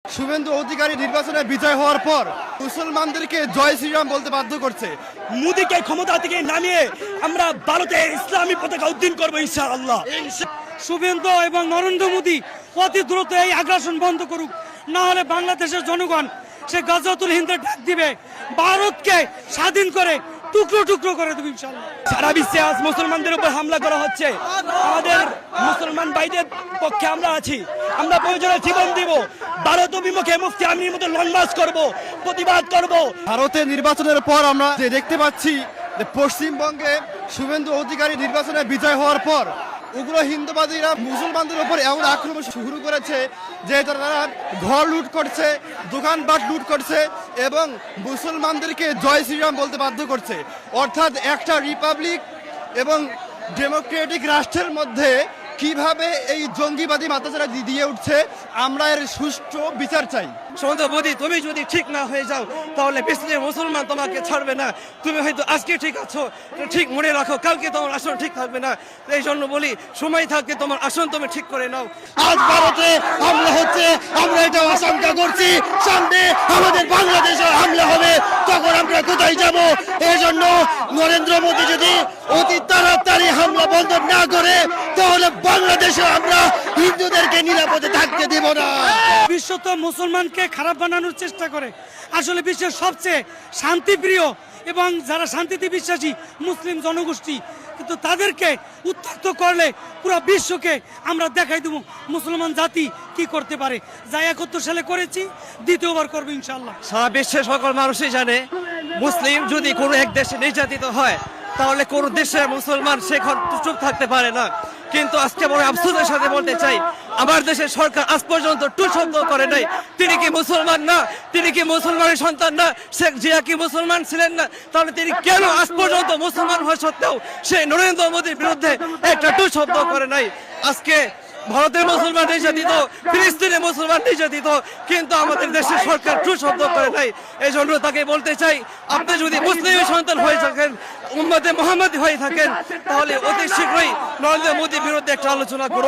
শুভেন্দু অধিকারী নির্বাচনে বিজয় হওয়ার পর মুসলমানদেরকে জয় শ্রীরাম বলতে বাধ্য করছে। মোদীকে ক্ষমতা থেকে নামিয়ে আমরা ভারতে ইসলামী পতাকা উদ্দিন করবো ইনশাআল্লাহ। শুভেন্দু এবং নরেন্দ্র মোদী অতি দ্রুত এই আগ্রাসন বন্ধ করুক, না হলে বাংলাদেশের জনগণ সে গাজাতুল হিন্দের ডাক দিবে, ভারতকে স্বাধীন করে টুকরো টুকরো করে দেবে ইনশাআল্লাহ। সারা বিশ্বে আজ মুসলমানদের উপর হামলা করা হচ্ছে, আমাদের মুসলমান ভাইদের পক্ষে আমরা আছি, আমরা প্রয়োজনে জীবন দিব। ভারত অভিমুখে মুফতি আমির মতো লং মার্চ করব, প্রতিবাদ করব। ভারতে নির্বাচনের পর আমরা যে দেখতে পাচ্ছি যে পশ্চিমবঙ্গে শুভেন্দু অধিকারী নির্বাচনে বিজয় হওয়ার পর উগ্র হিন্দুবাদীরা মুসলমানদের উপর এমন আক্রমণ শুরু করেছে যে তারা ঘর লুট করছে, দোকানপাট লুট করছে এবং মুসলমানদেরকে জয় শ্রীরাম বলতে বাধ্য করছে। অর্থাৎ একটা রিপাবলিক এবং ডেমোক্রেটিক রাষ্ট্রের মধ্যে কিভাবে এই জঙ্গিবাদী মাত্রাচারা দিয়ে উঠছে, আমরা এর সুষ্ঠু বিচার চাই। সন্ধ্যা মোদী, তুমি যদি ঠিক না হয়ে যাও তাহলে বিশ্বের মুসলমান তোমাকে ছাড়বে না। তুমি হয়তো আজকে ঠিক আছো, ঠিক মনে রাখো, কালকে তোমার আসন ঠিক থাকবে না। এই জন্য বলি, সময় থাকতে তোমার আসন তুমি ঠিক করে নাও। আজ ভারতে হামলা হচ্ছে, আমরা এটা আশঙ্কা করছি সামনে আমাদের বাংলাদেশে হামলা হবে, তখন আমরা কোথায় যাব? এই জন্য নরেন্দ্র মোদী যদি অতি তাড়াতাড়ি হামলা বন্ধ না করে তাহলে বাংলাদেশে আমরা হিন্দুদেরকে নিরাপদে থাকতে দেব না। বিশ্ব তো মুসলমানকে খারাপ বানানোর চেষ্টা করে, আসলে বিশ্বের সবচেয়ে শান্তিপ্রিয় এবং যারা শান্তিতে বিশ্বাসী মুসলিম জনগোষ্ঠী, কিন্তু তাদেরকে উত্ত্যক্ত করলে পুরো বিশ্বকে আমরা দেখাই দেবো মুসলমান জাতি কি করতে পারে। যা 71 সালে করেছি, দ্বিতীয়বার করবো ইনশাল্লাহ। সারা বিশ্বের সকল মানুষই জানে, মুসলিম যদি কোনো এক দেশে নির্যাতিত হয় তাহলে কোন দেশের মুসলমান সেখানে চুপ থাকতে পারে না। কিন্তু আজকে বড় আফসোসের সাথে বলতে চাই, আমার দেশের সরকার আজ পর্যন্ত টু শব্দ করে নাই। তিনি কি মুসলমান না? তিনি কি মুসলমানের সন্তান না? শেখ জিয়া কি মুসলমান ছিলেন না? তাহলে তিনি কেন আজ পর্যন্ত মুসলমান হওয়া সত্ত্বেও সেই নরেন্দ্র মোদীর বিরুদ্ধে একটা টু শব্দ করে নাই? আজকে ভারতের মুসলমান নির্যাতিত, ফিলিস্তিনের মুসলমান নির্যাতিত, কিন্তু আমাদের দেশের সরকার টু শব্দ করে নাই। এই জন্য তাকে বলতে চাই, আপনি যদি মুসলিমের সন্তান হয়ে থাকেন, উম্মতে মুহাম্মদী হয়ে থাকেন, তাহলে অতি শীঘ্রই নরেন্দ্র মোদীর বিরুদ্ধে একটা আলোচনা করুন।